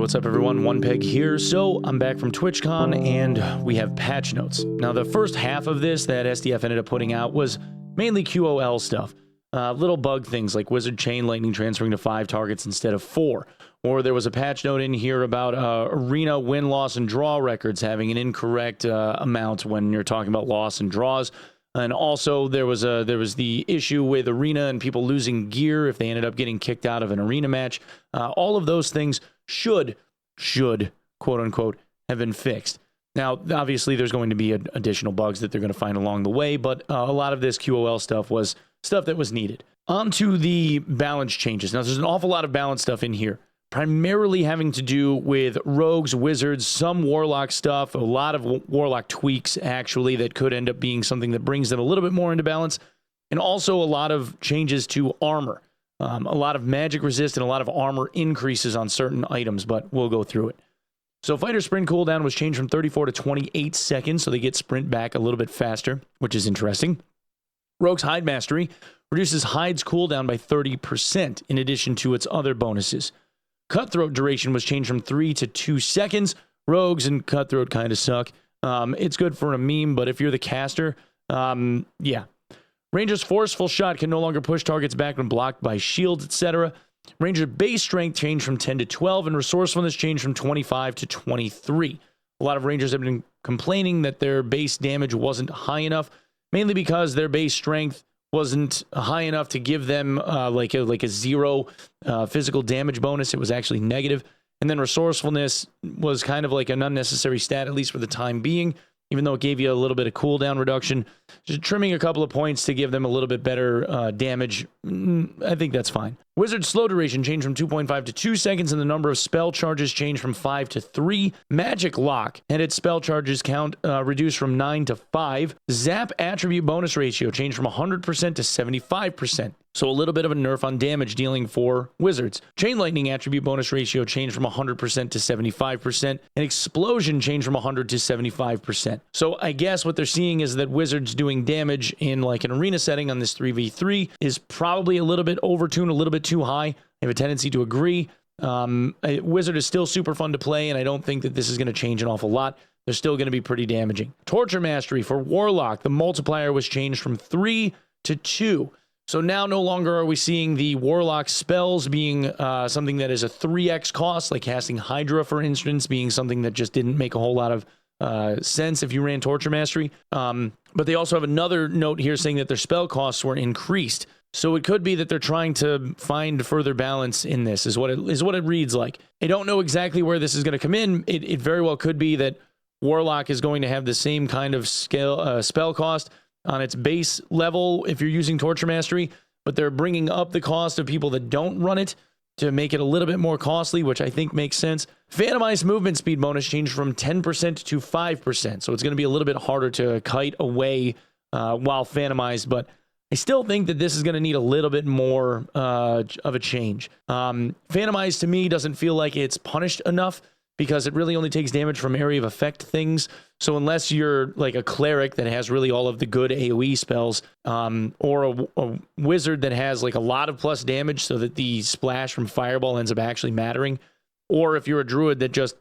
what's up everyone? Onepeg here. So I'm back from TwitchCon and we have patch notes. Now the first half of this that SDF ended up putting out was mainly QOL stuff. Little bug things like Wizard Chain Lightning transferring to 5 targets instead of 4. Or there was a patch note in here about arena win, loss, and draw records having an incorrect amount when you're talking about loss and draws. And also there was the issue with arena and people losing gear if they ended up getting kicked out of an arena match. All of those things should quote unquote have been fixed. Now, obviously, there's going to be additional bugs that they're going to find along the way, but a lot of this QOL stuff was stuff that was needed. On to the balance changes. Now, there's an awful lot of balance stuff in here, primarily having to do with rogues, wizards, some warlock stuff, a lot of warlock tweaks, actually, that could end up being something that brings them a little bit more into balance, and also a lot of changes to armor. A lot of magic resist and a lot of armor increases on certain items, but we'll go through it. So fighter sprint cooldown was changed from 34 to 28 seconds, so they get sprint back a little bit faster, which is interesting. Rogue's Hide Mastery reduces Hide's cooldown by 30% in addition to its other bonuses. Cutthroat duration was changed from 3 to 2 seconds. Rogues and Cutthroat kind of suck. It's good for a meme, but if you're the caster, yeah. Ranger's Forceful Shot can no longer push targets back when blocked by shields, etc. Ranger's base strength changed from 10 to 12, and resourcefulness changed from 25 to 23. A lot of Rangers have been complaining that their base damage wasn't high enough, mainly because their base strength wasn't high enough to give them like a 0 physical damage bonus. It was actually negative. And then resourcefulness was kind of like an unnecessary stat, at least for the time being, even though it gave you a little bit of cooldown reduction. Just trimming a couple of points to give them a little bit better damage, I think that's fine. Wizard's slow duration changed from 2.5 to 2 seconds, and the number of spell charges changed from 5 to 3. Magic Lock had its spell charges count reduced from 9 to 5. Zap attribute bonus ratio changed from 100% to 75%. So a little bit of a nerf on damage dealing for wizards. Chain Lightning attribute bonus ratio changed from 100% to 75%. And Explosion changed from 100 to 75%. So I guess what they're seeing is that wizards doing damage in like an arena setting on this 3v3 is probably a little bit overtuned, a little bit too high. I have a tendency to agree. Wizard is still super fun to play, and I don't think that this is going to change an awful lot. They're still going to be pretty damaging. Torture Mastery for Warlock, the multiplier was changed from 3 to 2. So now no longer are we seeing the Warlock spells being something that is a 3x cost, like casting Hydra, for instance, being something that just didn't make a whole lot of sense if you ran Torture Mastery. But they also have another note here saying that their spell costs were increased. So it could be that they're trying to find further balance in this, is what it reads like. I don't know exactly where this is going to come in. It very well could be that Warlock is going to have the same kind of spell cost on its base level if you're using Torture Mastery, but they're bringing up the cost of people that don't run it to make it a little bit more costly, which I think makes sense. Phantomized movement speed bonus changed from 10% to 5%, so it's going to be a little bit harder to kite away while phantomized, but I still think that this is going to need a little bit more of a change. Phantomized to me doesn't feel like it's punished enough because it really only takes damage from area of effect things. So unless you're like a cleric that has really all of the good AoE spells, or a wizard that has like a lot of plus damage so that the splash from fireball ends up actually mattering, or if you're a druid that just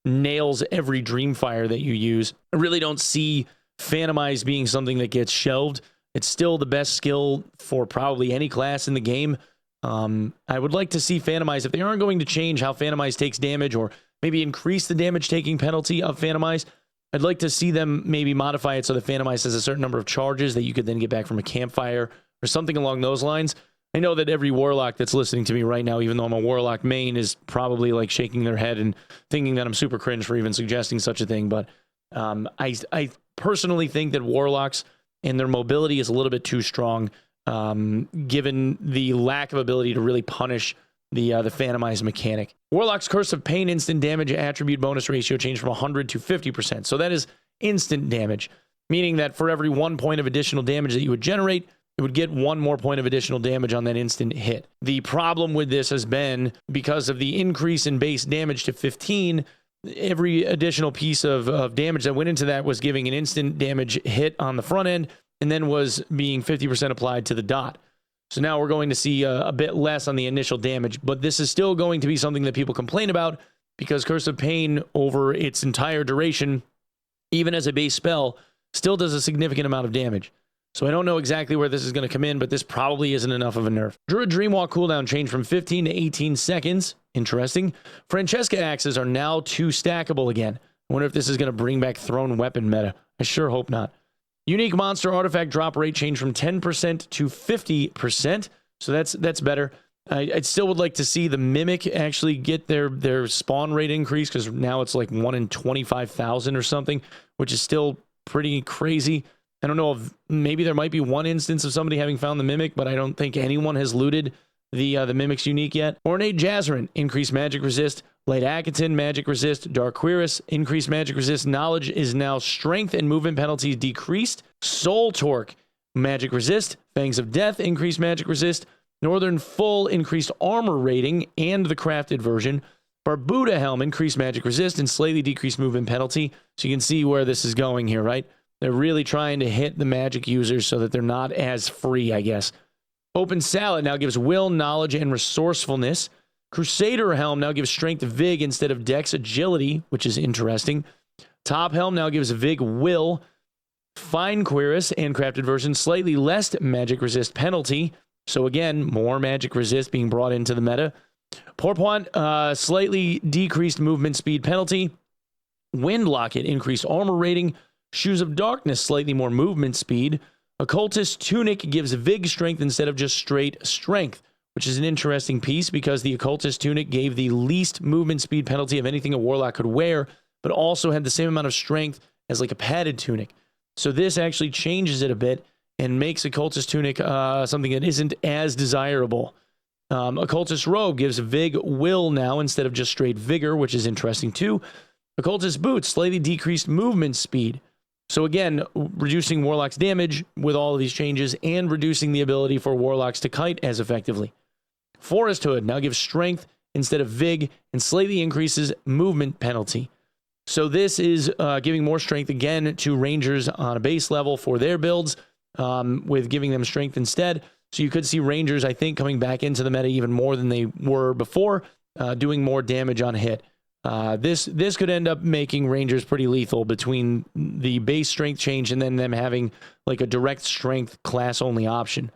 nails every Dreamfire that you use, I really don't see Phantomize being something that gets shelved. It's still the best skill for probably any class in the game. I would like to see Phantomize, if they aren't going to change how Phantomize takes damage or maybe increase the damage taking penalty of Phantomize, I'd like to see them maybe modify it so that Phantomize has a certain number of charges that you could then get back from a campfire or something along those lines. I know that every Warlock that's listening to me right now, even though I'm a Warlock main, is probably like shaking their head and thinking that I'm super cringe for even suggesting such a thing, but I personally think that Warlocks and their mobility is a little bit too strong, given the lack of ability to really punish the Phantomize mechanic. Warlock's Curse of Pain instant damage attribute bonus ratio changed from 100 to 50%. So that is instant damage, meaning that for every 1 point of additional damage that you would generate, it would get 1 more point of additional damage on that instant hit. The problem with this has been because of the increase in base damage to 15, every additional piece of damage that went into that was giving an instant damage hit on the front end and then was being 50% applied to the dot. So now we're going to see a bit less on the initial damage, but this is still going to be something that people complain about because Curse of Pain over its entire duration, even as a base spell, still does a significant amount of damage. So I don't know exactly where this is going to come in, but this probably isn't enough of a nerf. Druid Dreamwalk cooldown changed from 15 to 18 seconds. Interesting. Francesca axes are now 2 stackable again. I wonder if this is going to bring back thrown weapon meta. I sure hope not. Unique monster artifact drop rate changed from 10% to 50%. So that's better. I still would like to see the Mimic actually get their spawn rate increase, because now it's like 1 in 25,000 or something, which is still pretty crazy. I don't know if maybe there might be one instance of somebody having found the Mimic, but I don't think anyone has looted the Mimic's unique yet. Ornate Jazzarin, increased magic resist. Light Akaton, magic resist. Dark Quiris, increased magic resist. Knowledge is now strength and movement penalties decreased. Soul Torque, magic resist. Fangs of Death, increased magic resist. Northern Full, increased armor rating and the crafted version. Barbuda Helm, increased magic resist and slightly decreased movement penalty. So you can see where this is going here, right? They're really trying to hit the magic users so that they're not as free, I guess. Open Salad now gives will, knowledge, and resourcefulness. Crusader Helm now gives strength Vig instead of Dex agility, which is interesting. Top Helm now gives Vig will. Fine Quiris and crafted version, slightly less magic resist penalty. So again, more magic resist being brought into the meta. Pourpoint, slightly decreased movement speed penalty. Wind Locket, increased armor rating. Shoes of Darkness, slightly more movement speed. Occultist Tunic gives Vig strength instead of just straight strength, which is an interesting piece because the Occultist Tunic gave the least movement speed penalty of anything a Warlock could wear, but also had the same amount of strength as like a padded tunic. So this actually changes it a bit and makes Occultist Tunic something that isn't as desirable. Occultist Robe gives Vig will now instead of just straight vigor, which is interesting too. Occultist Boots, slightly decreased movement speed. So again, reducing Warlock's damage with all of these changes and reducing the ability for Warlocks to kite as effectively. Forest Hood now gives strength instead of Vig and slightly increases movement penalty. So this is giving more strength again to Rangers on a base level for their builds, with giving them strength instead. So you could see Rangers, I think, coming back into the meta even more than they were before, doing more damage on hit. This could end up making Rangers pretty lethal between the base strength change and then them having like a direct strength class only option.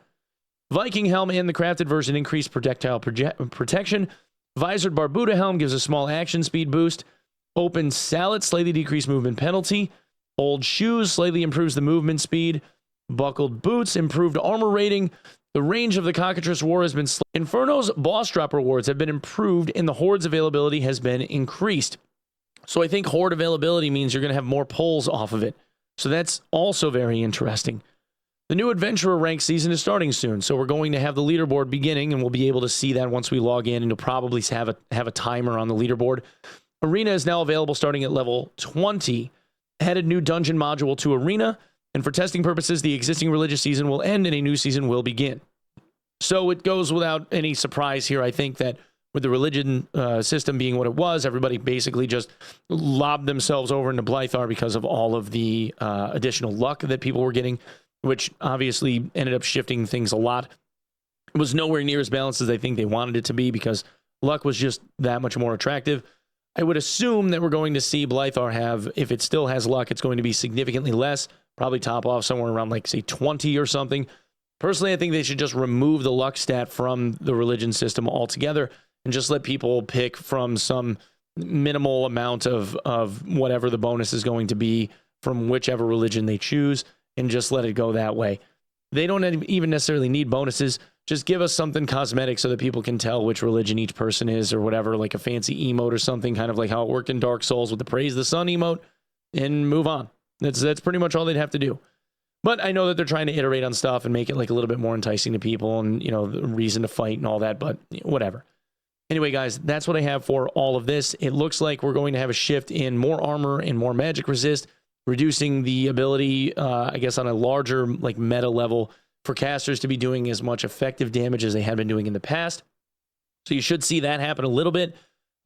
Viking Helm and the crafted version increased projectile protection. Visored Barbuda Helm gives a small action speed boost. Open Salad, slightly decreased movement penalty. Old Shoes slightly improves the movement speed. Buckled Boots, improved armor rating. The range of the Cockatrice War has been... Inferno's boss drop rewards have been improved, and the Horde's availability has been increased. So I think Horde availability means you're going to have more pulls off of it. So that's also very interesting. The new Adventurer rank season is starting soon, so we're going to have the leaderboard beginning, and we'll be able to see that once we log in, and you'll probably have a timer on the leaderboard. Arena is now available starting at level 20. Added new dungeon module to Arena, and for testing purposes, the existing religious season will end and a new season will begin. So it goes without any surprise here, I think, that with the religion system being what it was, everybody basically just lobbed themselves over into Blythar because of all of the additional luck that people were getting, which obviously ended up shifting things a lot. It was nowhere near as balanced as I think they wanted it to be because luck was just that much more attractive. I would assume that we're going to see Blythar have, if it still has luck, it's going to be significantly less, probably top off somewhere around like, say, 20 or something. Personally, I think they should just remove the luck stat from the religion system altogether and just let people pick from some minimal amount of whatever the bonus is going to be from whichever religion they choose and just let it go that way. They don't even necessarily need bonuses. Just give us something cosmetic so that people can tell which religion each person is or whatever, like a fancy emote or something, kind of like how it worked in Dark Souls with the Praise the Sun emote, and move on. That's pretty much all they'd have to do. But I know that they're trying to iterate on stuff and make it like a little bit more enticing to people and, you know, the reason to fight and all that, but whatever. Anyway, guys, that's what I have for all of this. It looks like we're going to have a shift in more armor and more magic resist, reducing the ability, I guess, on a larger like meta level for casters to be doing as much effective damage as they had been doing in the past. So you should see that happen a little bit.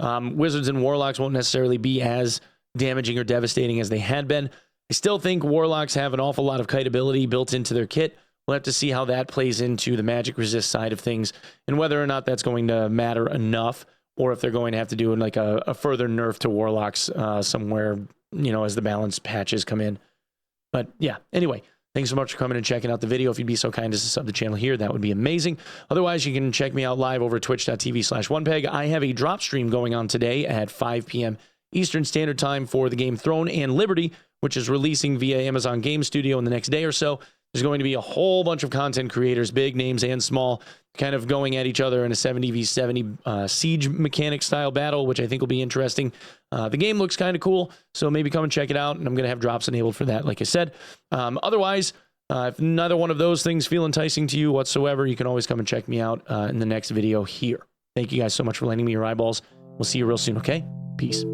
Wizards and Warlocks won't necessarily be as damaging or devastating as they had been. I still think Warlocks have an awful lot of kite ability built into their kit. We'll have to see how that plays into the magic resist side of things and whether or not that's going to matter enough or if they're going to have to do like a further nerf to Warlocks somewhere, you know, as the balance patches come in. But yeah, anyway, thanks so much for coming and checking out the video. If you'd be so kind as to sub the channel here, that would be amazing. Otherwise, you can check me out live over twitch.tv/Onepeg. I have a drop stream going on today at 5 p.m. Eastern Standard Time for the game Throne and Liberty, which is releasing via Amazon Game Studio in the next day or so. There's going to be a whole bunch of content creators, big names and small, kind of going at each other in a 70v70 siege mechanic style battle, which I think will be interesting. The game looks kind of cool, so maybe come and check it out, and I'm going to have drops enabled for that, like I said. Otherwise, if neither one of those things feel enticing to you whatsoever, you can always come and check me out in the next video here. Thank you guys so much for lending me your eyeballs. We'll see you real soon, okay? Peace.